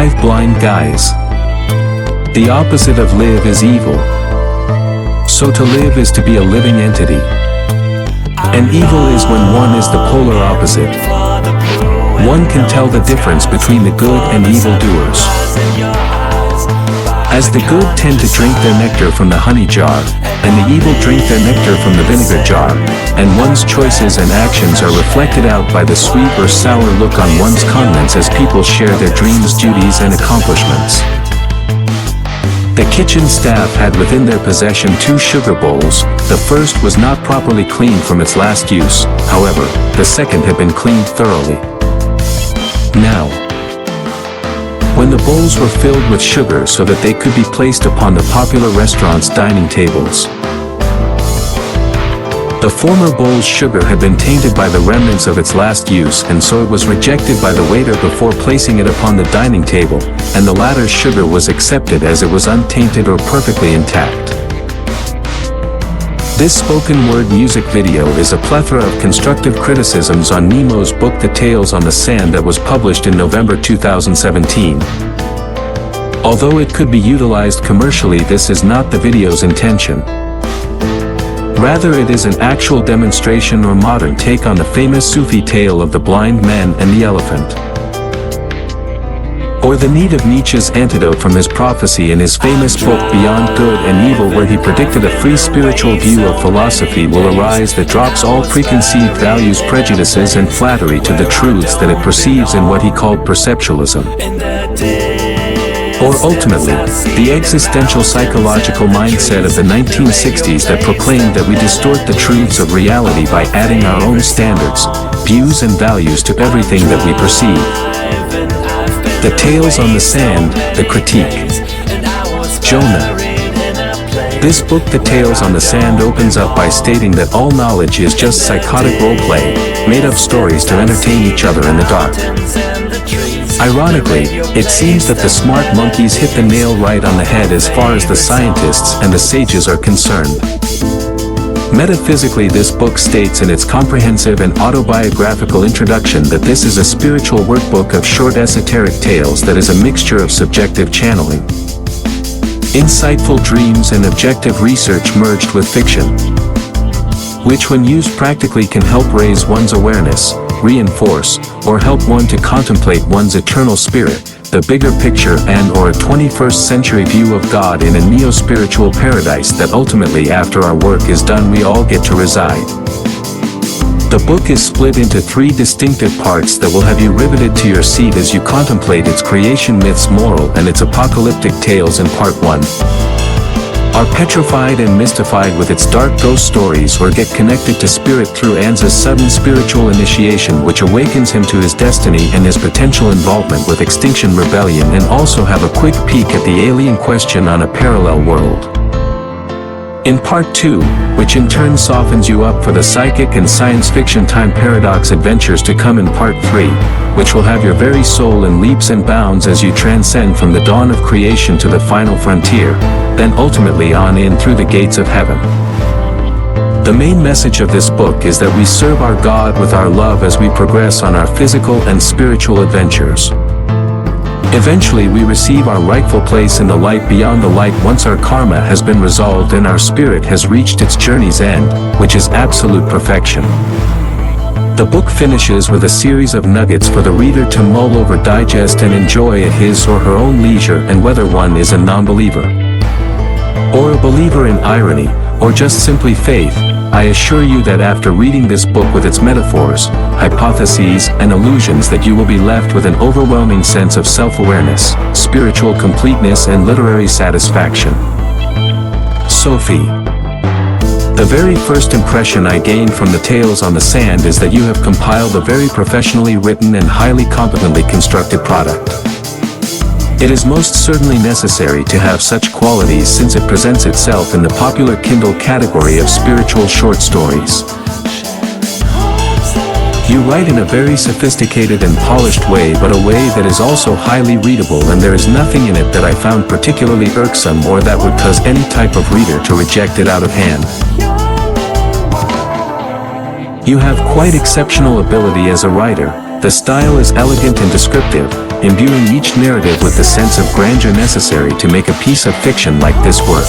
5 blind guys. The opposite of live is evil. So to live is to be a living entity. And evil is when one is the polar opposite. One can tell the difference between the good and evil doers. As the good tend to drink their nectar from the honey jar, and the evil drink their nectar from the vinegar jar, and one's choices and actions are reflected out by the sweet or sour look on one's countenance as people share their dreams, duties, and accomplishments. The kitchen staff had within their possession 2 sugar bowls. The first was not properly cleaned from its last use, however, the second had been cleaned thoroughly. Now, when the bowls were filled with sugar so that they could be placed upon the popular restaurant's dining tables, the former bowl's sugar had been tainted by the remnants of its last use, and so it was rejected by the waiter before placing it upon the dining table, and the latter's sugar was accepted as it was untainted or perfectly intact. This spoken word music video is a plethora of constructive criticisms on Nemo's book The Tales on the Sand that was published in November 2017. Although it could be utilized commercially, this is not the video's intention. Rather, it is an actual demonstration or modern take on the famous Sufi tale of the blind man and the elephant. Or the need of Nietzsche's antidote from his prophecy in his famous book Beyond Good and Evil, where he predicted a free spiritual view of philosophy will arise that drops all preconceived values, prejudices, and flattery to the truths that it perceives in what he called perceptualism. Or ultimately, the existential psychological mindset of the 1960s that proclaimed that we distort the truths of reality by adding our own standards, views, and values to everything that we perceive. The Tales on the Sand, the critique. Jonah. This book, The Tales on the Sand, opens up by stating that all knowledge is just psychotic roleplay, made-up stories to entertain each other in the dark. Ironically, it seems that the smart monkeys hit the nail right on the head as far as the scientists and the sages are concerned. Metaphysically, this book states in its comprehensive and autobiographical introduction that this is a spiritual workbook of short esoteric tales that is a mixture of subjective channeling, insightful dreams, and objective research merged with fiction, which when used practically can help raise one's awareness, reinforce, or help one to contemplate one's eternal spirit, the bigger picture, and or a 21st century view of God in a neo-spiritual paradise that ultimately, after our work is done, we all get to reside. The book is split into 3 distinctive parts that will have you riveted to your seat as you contemplate its creation myths, moral, and its apocalyptic tales. In part 1, are petrified and mystified with its dark ghost stories, or get connected to spirit through Anza's sudden spiritual initiation, which awakens him to his destiny and his potential involvement with Extinction Rebellion, and also have a quick peek at the alien question on a parallel world. In part 2, which in turn softens you up for the psychic and science fiction time paradox adventures to come in part 3, which will have your very soul in leaps and bounds as you transcend from the dawn of creation to the final frontier, then ultimately on in through the gates of heaven. The main message of this book is that we serve our God with our love as we progress on our physical and spiritual adventures. Eventually we receive our rightful place in the light beyond the light once our karma has been resolved and our spirit has reached its journey's end, which is absolute perfection. The book finishes with a series of nuggets for the reader to mull over, digest, and enjoy at his or her own leisure, and whether one is a non-believer, or a believer in irony, or just simply faith, I assure you that after reading this book with its metaphors, hypotheses, and illusions, that you will be left with an overwhelming sense of self-awareness, spiritual completeness, and literary satisfaction. Sufi. The very first impression I gained from the Tales on the Sand is that you have compiled a very professionally written and highly competently constructed product. It is most certainly necessary to have such qualities, since it presents itself in the popular Kindle category of spiritual short stories. You write in a very sophisticated and polished way, but a way that is also highly readable, and there is nothing in it that I found particularly irksome or that would cause any type of reader to reject it out of hand. You have quite exceptional ability as a writer, The style is elegant and descriptive, imbuing each narrative with the sense of grandeur necessary to make a piece of fiction like this work.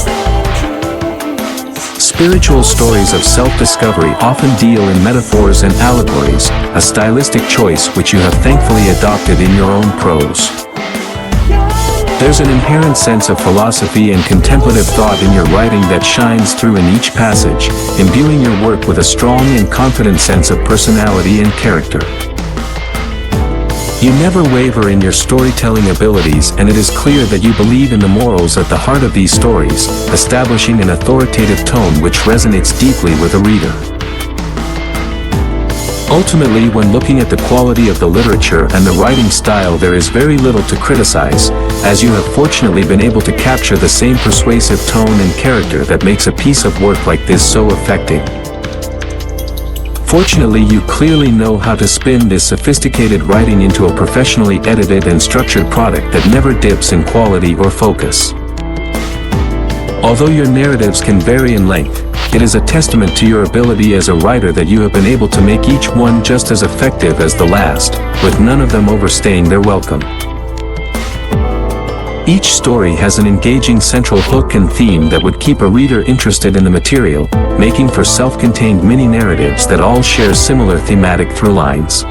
Spiritual stories of self-discovery often deal in metaphors and allegories, a stylistic choice which you have thankfully adopted in your own prose. There's an inherent sense of philosophy and contemplative thought in your writing that shines through in each passage, imbuing your work with a strong and confident sense of personality and character. You never waver in your storytelling abilities, and it is clear that you believe in the morals at the heart of these stories, establishing an authoritative tone which resonates deeply with a reader. Ultimately, when looking at the quality of the literature and the writing style, there is very little to criticize, as you have fortunately been able to capture the same persuasive tone and character that makes a piece of work like this so affecting. Fortunately, you clearly know how to spin this sophisticated writing into a professionally edited and structured product that never dips in quality or focus. Although your narratives can vary in length, it is a testament to your ability as a writer that you have been able to make each one just as effective as the last, with none of them overstaying their welcome. Each story has an engaging central hook and theme that would keep a reader interested in the material, making for self-contained mini-narratives that all share similar thematic through lines.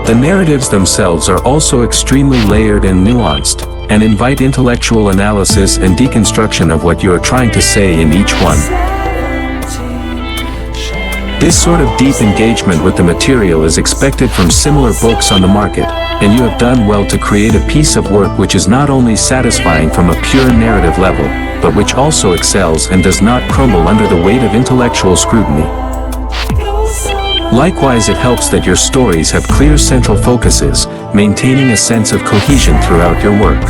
The narratives themselves are also extremely layered and nuanced, and invite intellectual analysis and deconstruction of what you are trying to say in each one. This sort of deep engagement with the material is expected from similar books on the market, and you have done well to create a piece of work which is not only satisfying from a pure narrative level, but which also excels and does not crumble under the weight of intellectual scrutiny. Likewise, it helps that your stories have clear central focuses, maintaining a sense of cohesion throughout your work.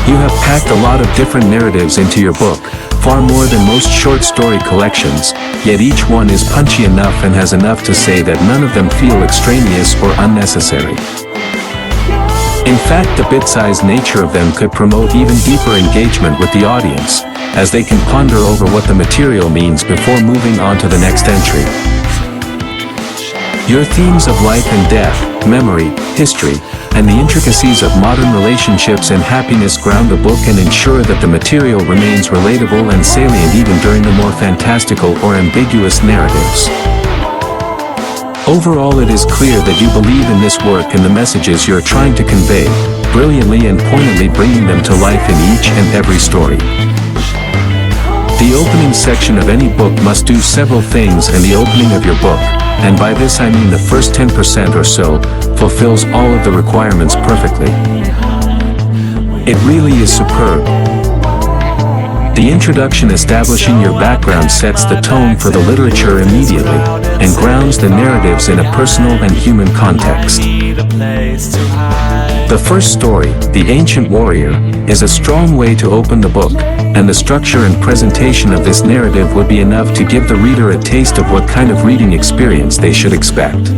You have packed a lot of different narratives into your book, far more than most short story collections, yet each one is punchy enough and has enough to say that none of them feel extraneous or unnecessary. In fact, the bit-sized nature of them could promote even deeper engagement with the audience, as they can ponder over what the material means before moving on to the next entry. Your themes of life and death, memory, history, and the intricacies of modern relationships and happiness ground the book and ensure that the material remains relatable and salient even during the more fantastical or ambiguous narratives. Overall, it is clear that you believe in this work and the messages you are trying to convey, brilliantly and poignantly bringing them to life in each and every story. The opening section of any book must do several things, and the opening of your book, and by this I mean the first 10% or so, fulfills all of the requirements perfectly. It really is superb. The introduction establishing your background sets the tone for the literature immediately, and grounds the narratives in a personal and human context. The first story, The Ancient Warrior, is a strong way to open the book, and the structure and presentation of this narrative would be enough to give the reader a taste of what kind of reading experience they should expect.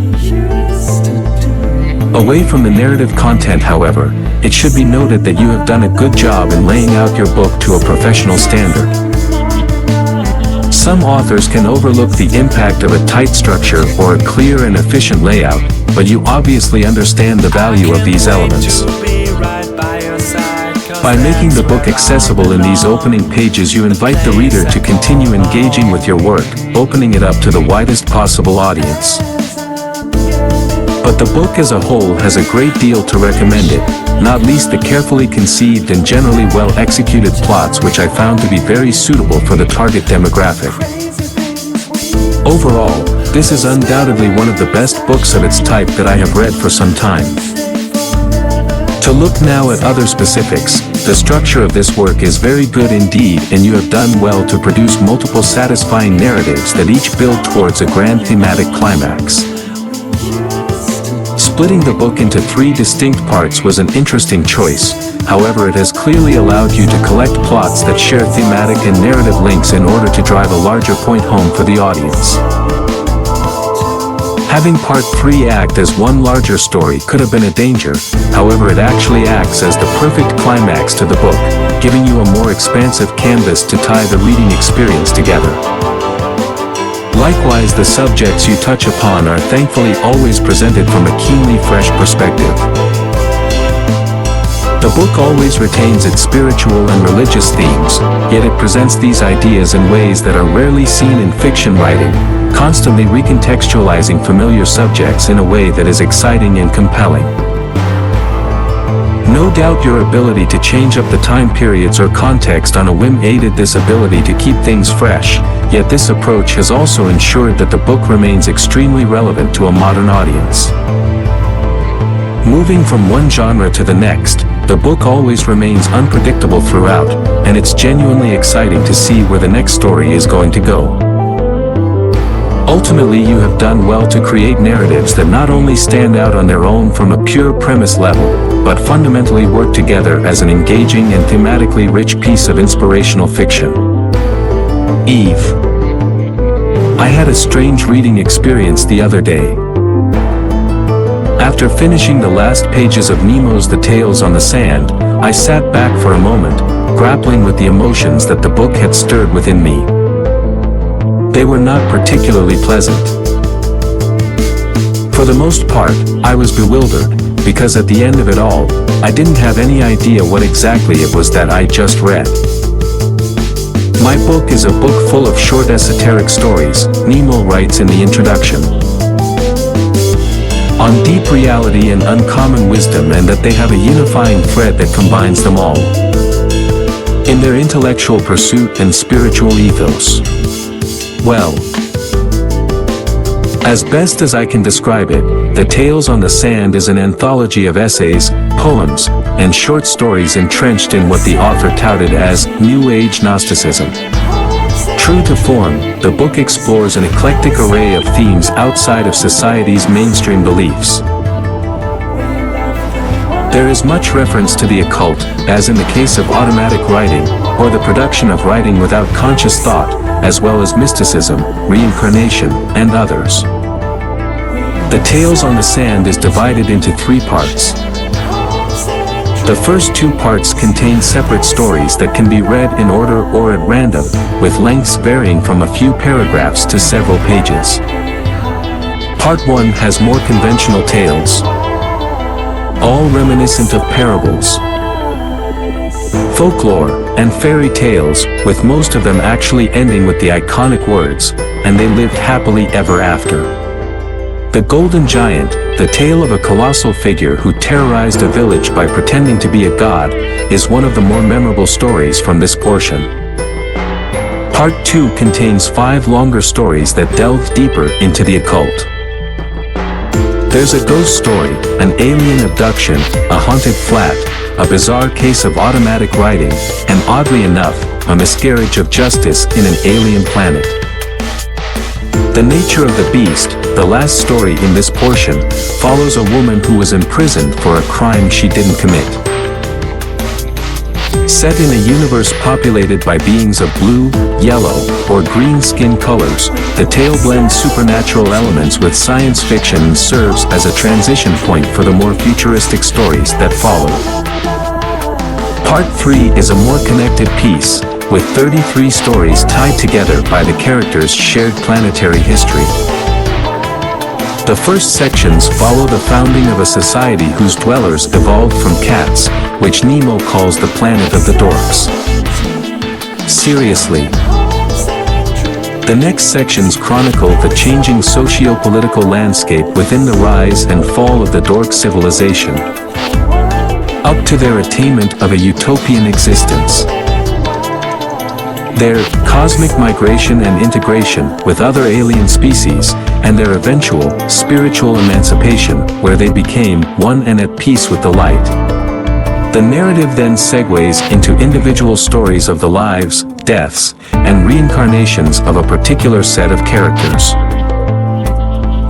Away from the narrative content, however, it should be noted that you have done a good job in laying out your book to a professional standard. Some authors can overlook the impact of a tight structure or a clear and efficient layout, but you obviously understand the value of these elements. By making the book accessible in these opening pages, you invite the reader to continue engaging with your work, opening it up to the widest possible audience. But the book as a whole has a great deal to recommend it, not least the carefully conceived and generally well-executed plots, which I found to be very suitable for the target demographic. Overall, this is undoubtedly one of the best books of its type that I have read for some time. To look now at other specifics, the structure of this work is very good indeed, and you have done well to produce multiple satisfying narratives that each build towards a grand thematic climax. Splitting the book into 3 distinct parts was an interesting choice, however it has clearly allowed you to collect plots that share thematic and narrative links in order to drive a larger point home for the audience. Having part 3 act as one larger story could have been a danger, however it actually acts as the perfect climax to the book, giving you a more expansive canvas to tie the reading experience together. Likewise, the subjects you touch upon are thankfully always presented from a keenly fresh perspective. The book always retains its spiritual and religious themes, yet it presents these ideas in ways that are rarely seen in fiction writing, constantly recontextualizing familiar subjects in a way that is exciting and compelling. No doubt your ability to change up the time periods or context on a whim aided this ability to keep things fresh, yet this approach has also ensured that the book remains extremely relevant to a modern audience. Moving from one genre to the next, the book always remains unpredictable throughout, and it's genuinely exciting to see where the next story is going to go. Ultimately, you have done well to create narratives that not only stand out on their own from a pure premise level, but fundamentally work together as an engaging and thematically rich piece of inspirational fiction. Eve. I had a strange reading experience the other day. After finishing the last pages of Nemo's The Tales on the Sand, I sat back for a moment, grappling with the emotions that the book had stirred within me. They were not particularly pleasant. For the most part, I was bewildered, because at the end of it all, I didn't have any idea what exactly it was that I just read. My book is a book full of short esoteric stories, Nemo writes in the introduction. On deep reality and uncommon wisdom, and that they have a unifying thread that combines them all. In their intellectual pursuit and spiritual ethos. Well, as best as I can describe it, The Tales on the Sand is an anthology of essays, poems, and short stories entrenched in what the author touted as New Age Gnosticism. True to form, the book explores an eclectic array of themes outside of society's mainstream beliefs. There is much reference to the occult, as in the case of automatic writing, or the production of writing without conscious thought, as well as mysticism, reincarnation, and others. The Tales on the Sand is divided into 3 parts. The first 2 parts contain separate stories that can be read in order or at random, with lengths varying from a few paragraphs to several pages. Part 1 has more conventional tales, all reminiscent of parables, folklore, and fairy tales, with most of them actually ending with the iconic words, "And they lived happily ever after." The Golden Giant, the tale of a colossal figure who terrorized a village by pretending to be a god, is one of the more memorable stories from this portion. Part 2 contains 5 longer stories that delve deeper into the occult. There's a ghost story, an alien abduction, a haunted flat, a bizarre case of automatic writing, and oddly enough, a miscarriage of justice in an alien planet. The Nature of the Beast, the last story in this portion, follows a woman who was imprisoned for a crime she didn't commit. Set in a universe populated by beings of blue, yellow, or green skin colors, the tale blends supernatural elements with science fiction and serves as a transition point for the more futuristic stories that follow. Part 3 is a more connected piece, with 33 stories tied together by the characters' shared planetary history. The first sections follow the founding of a society whose dwellers evolved from cats, which Nemo calls the planet of the dorks. Seriously. The next sections chronicle the changing socio-political landscape within the rise and fall of the dork civilization, up to their attainment of a utopian existence. Their cosmic migration and integration with other alien species, and their eventual spiritual emancipation, where they became one and at peace with the light. The narrative then segues into individual stories of the lives, deaths, and reincarnations of a particular set of characters.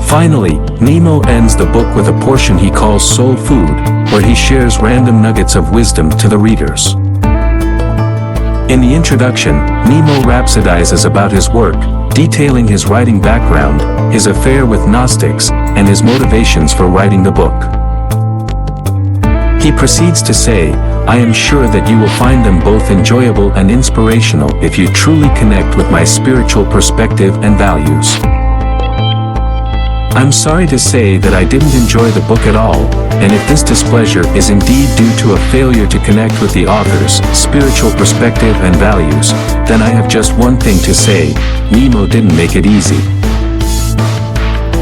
Finally, Nemo ends the book with a portion he calls Soul Food, where he shares random nuggets of wisdom to the readers. In the introduction, Nemo rhapsodizes about his work, detailing his writing background, his affair with Gnostics, and his motivations for writing the book. He proceeds to say, I am sure that you will find them both enjoyable and inspirational if you truly connect with my spiritual perspective and values. I'm sorry to say that I didn't enjoy the book at all, and if this displeasure is indeed due to a failure to connect with the author's spiritual perspective and values, then I have just one thing to say: Nemo didn't make it easy.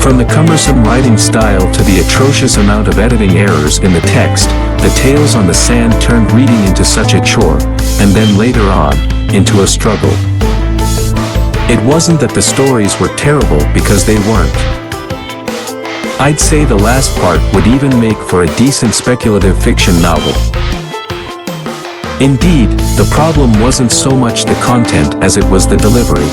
From the cumbersome writing style to the atrocious amount of editing errors in the text, the tales on the sand turned reading into such a chore, and then later on, into a struggle. It wasn't that the stories were terrible, because they weren't. I'd say the last part would even make for a decent speculative fiction novel. Indeed, the problem wasn't so much the content as it was the delivery.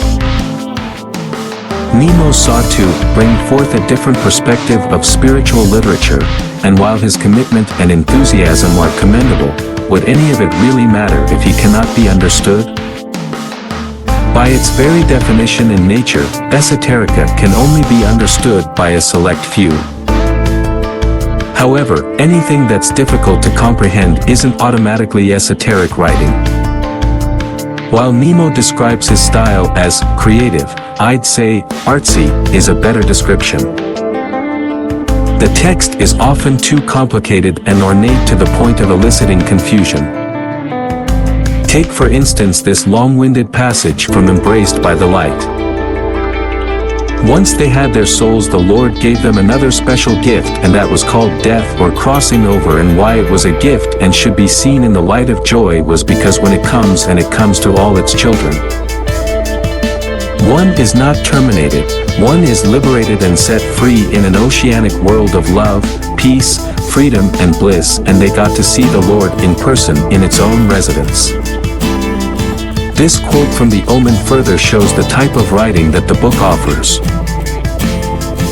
Nemo sought to bring forth a different perspective of spiritual literature, and while his commitment and enthusiasm are commendable, would any of it really matter if he cannot be understood? By its very definition in nature, esoterica can only be understood by a select few. However, anything that's difficult to comprehend isn't automatically esoteric writing. While Nemo describes his style as creative, I'd say artsy is a better description. The text is often too complicated and ornate to the point of eliciting confusion. Take for instance this long-winded passage from Embraced by the Light. Once they had their souls, the Lord gave them another special gift, and that was called death or crossing over, and why it was a gift and should be seen in the light of joy was because when it comes, and it comes to all its children, one is not terminated, one is liberated and set free in an oceanic world of love, peace, freedom and bliss, and they got to see the Lord in person in its own residence. This quote from the Omen further shows the type of writing that the book offers.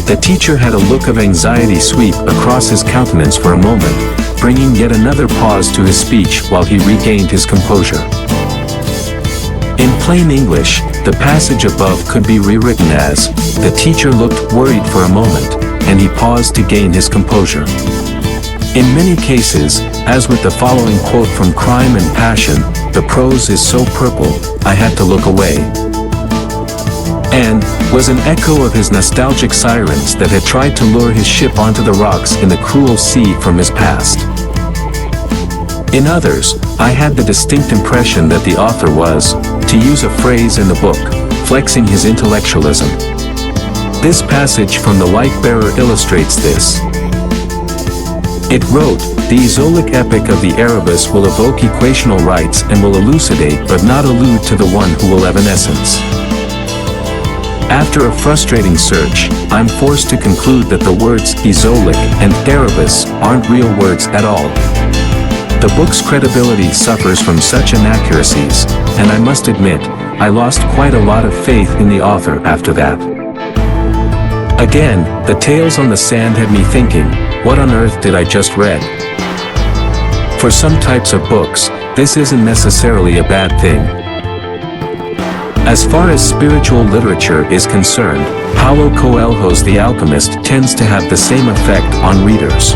The teacher had a look of anxiety sweep across his countenance for a moment, bringing yet another pause to his speech while he regained his composure. In plain English, the passage above could be rewritten as, the teacher looked worried for a moment, and he paused to gain his composure. In many cases, as with the following quote from Crime and Passion, the prose is so purple, I had to look away. And was an echo of his nostalgic sirens that had tried to lure his ship onto the rocks in the cruel sea from his past. In others, I had the distinct impression that the author was, to use a phrase in the book, flexing his intellectualism. This passage from the Light-Bearer illustrates this. It wrote, the Ezolic epic of the Erebus will evoke equational rights and will elucidate but not allude to the one who will evanescence. After a frustrating search, I'm forced to conclude that the words Ezolic and Erebus aren't real words at all. The book's credibility suffers from such inaccuracies, and I must admit, I lost quite a lot of faith in the author after that. Again, the tales on the sand had me thinking, what on earth did I just read? For some types of books, this isn't necessarily a bad thing. As far as spiritual literature is concerned, Paulo Coelho's The Alchemist tends to have the same effect on readers.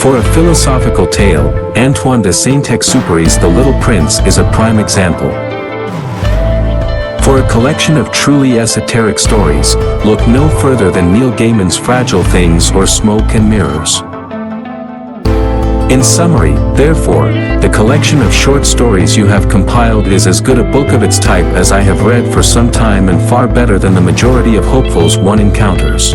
For a philosophical tale, Antoine de Saint-Exupéry's The Little Prince is a prime example. For a collection of truly esoteric stories, look no further than Neil Gaiman's Fragile Things or Smoke and Mirrors. In summary, therefore, the collection of short stories you have compiled is as good a book of its type as I have read for some time, and far better than the majority of hopefuls one encounters.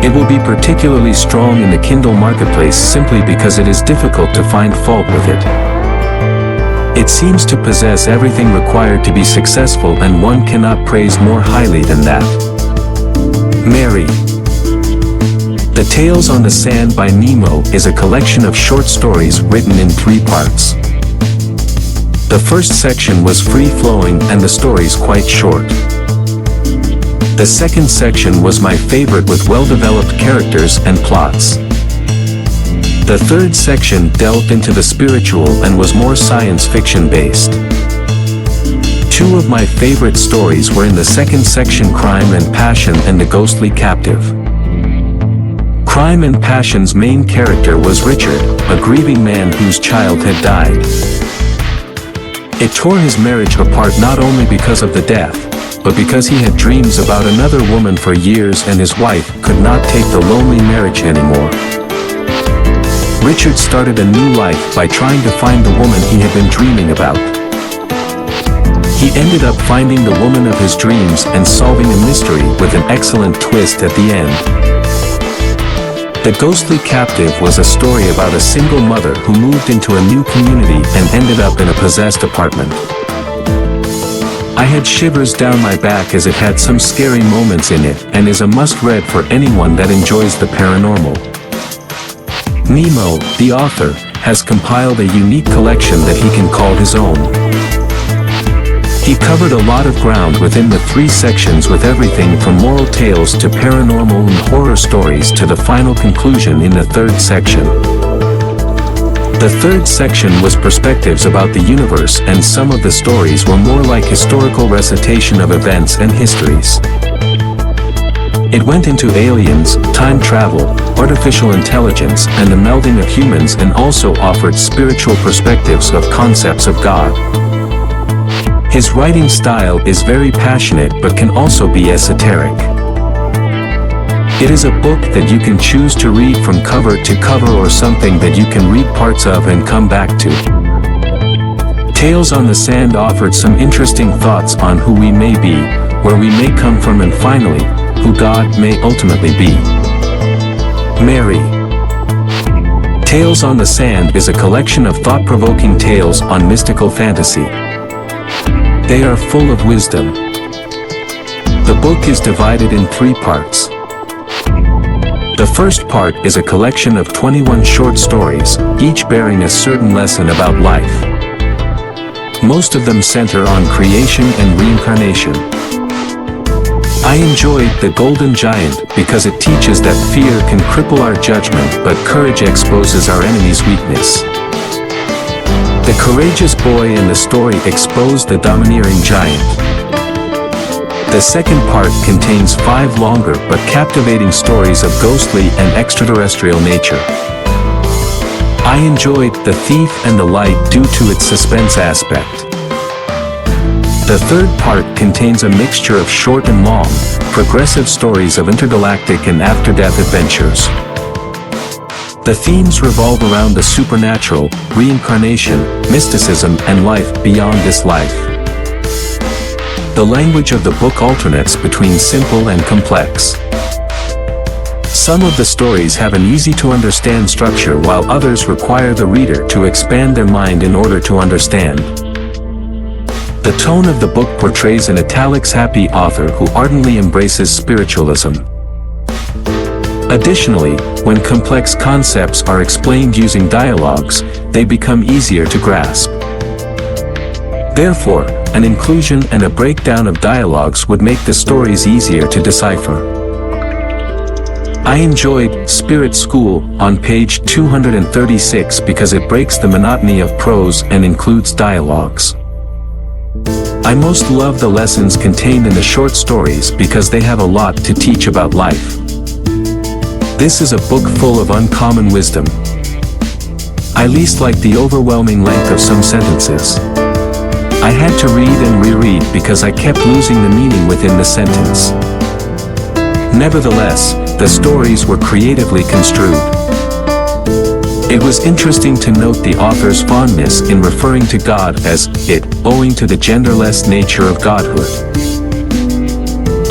It will be particularly strong in the Kindle marketplace simply because it is difficult to find fault with it. It seems to possess everything required to be successful, and one cannot praise more highly than that. Mary. The Tales on the Sand by Nemo is a collection of short stories written in 3 parts. The first section was free-flowing and the stories quite short. The second section was my favorite, with well-developed characters and plots. The third section delved into the spiritual and was more science fiction based. 2 of my favorite stories were in the second section, Crime and Passion and The Ghostly Captive. Crime and Passion's main character was Richard, a grieving man whose child had died. It tore his marriage apart not only because of the death, but because he had dreams about another woman for years and his wife could not take the lonely marriage anymore. Richard started a new life by trying to find the woman he had been dreaming about. He ended up finding the woman of his dreams and solving a mystery with an excellent twist at the end. The Ghostly Captive was a story about a single mother who moved into a new community and ended up in a possessed apartment. I had shivers down my back as it had some scary moments in it and is a must-read for anyone that enjoys the paranormal. Nemo, the author, has compiled a unique collection that he can call his own. He covered a lot of ground within the 3 sections with everything from moral tales to paranormal and horror stories to the final conclusion in the 3rd section. The 3rd section was perspectives about the universe and some of the stories were more like historical recitation of events and histories. It went into aliens, time travel, artificial intelligence and the melding of humans and also offered spiritual perspectives of concepts of God. His writing style is very passionate but can also be esoteric. It is a book that you can choose to read from cover to cover or something that you can read parts of and come back to. Tales on the Sand offered some interesting thoughts on who we may be, where we may come from and finally, who God may ultimately be. Mary. Tales on the Sand is a collection of thought-provoking tales on mystical fantasy. They are full of wisdom. The book is divided in 3 parts. The first part is a collection of 21 short stories, each bearing a certain lesson about life. Most of them center on creation and reincarnation. I enjoyed The Golden Giant because it teaches that fear can cripple our judgment but courage exposes our enemy's weakness. The courageous boy in the story exposed the domineering giant. The second part contains 5 longer but captivating stories of ghostly and extraterrestrial nature. I enjoyed The Thief and the Light due to its suspense aspect. The third part contains a mixture of short and long, progressive stories of intergalactic and after-death adventures. The themes revolve around the supernatural, reincarnation, mysticism and life beyond this life. The language of the book alternates between simple and complex. Some of the stories have an easy-to-understand structure while others require the reader to expand their mind in order to understand. The tone of the book portrays an italics happy author who ardently embraces spiritualism. Additionally, when complex concepts are explained using dialogues, they become easier to grasp. Therefore, an inclusion and a breakdown of dialogues would make the stories easier to decipher. I enjoyed Spirit School on page 236 because it breaks the monotony of prose and includes dialogues. I most love the lessons contained in the short stories because they have a lot to teach about life. This is a book full of uncommon wisdom. I least like the overwhelming length of some sentences. I had to read and reread because I kept losing the meaning within the sentence. Nevertheless, the stories were creatively construed. It was interesting to note the author's fondness in referring to God as it, owing to the genderless nature of godhood.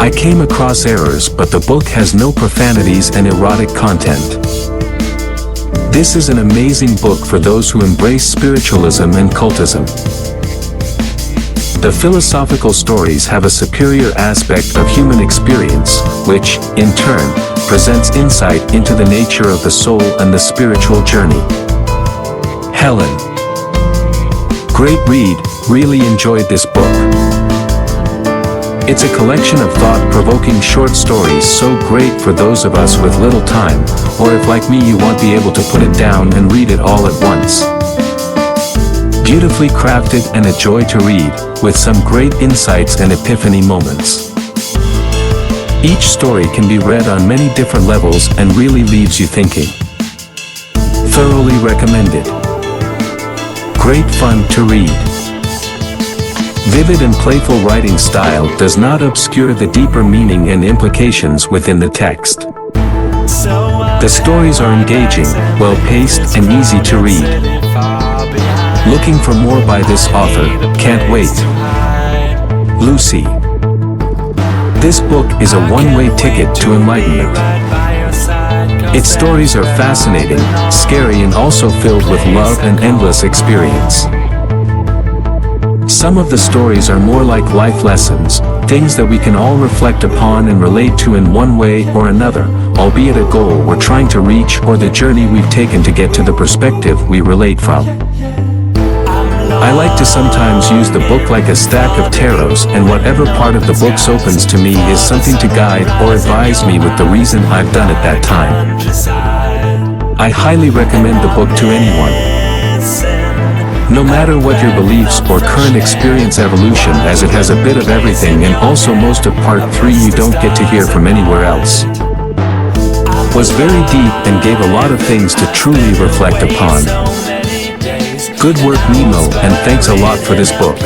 I came across errors, but the book has no profanities and erotic content. This is an amazing book for those who embrace spiritualism and cultism. The philosophical stories have a superior aspect of human experience, which, in turn, presents insight into the nature of the soul and the spiritual journey. Helen. Great read, really enjoyed this book. It's a collection of thought-provoking short stories so great for those of us with little time, or if like me you won't be able to put it down and read it all at once. Beautifully crafted and a joy to read, with some great insights and epiphany moments. Each story can be read on many different levels and really leaves you thinking. Thoroughly recommended. Great fun to read. Vivid and playful writing style does not obscure the deeper meaning and implications within the text. The stories are engaging, well-paced, and easy to read. Looking for more by this author? Can't wait. Lucy. This book is a one-way ticket to enlightenment. Its stories are fascinating, scary, and also filled with love and endless experience. Some of the stories are more like life lessons, things that we can all reflect upon and relate to in one way or another, albeit a goal we're trying to reach or the journey we've taken to get to the perspective we relate from. I like to sometimes use the book like a stack of tarots, and whatever part of the book opens to me is something to guide or advise me with the reason I've done it that time. I highly recommend the book to anyone. No matter what your beliefs or current experience evolution, as it has a bit of everything, and also most of part 3 you don't get to hear from anywhere else. Was very deep and gave a lot of things to truly reflect upon. Good work, Nemo, and thanks a lot for this book.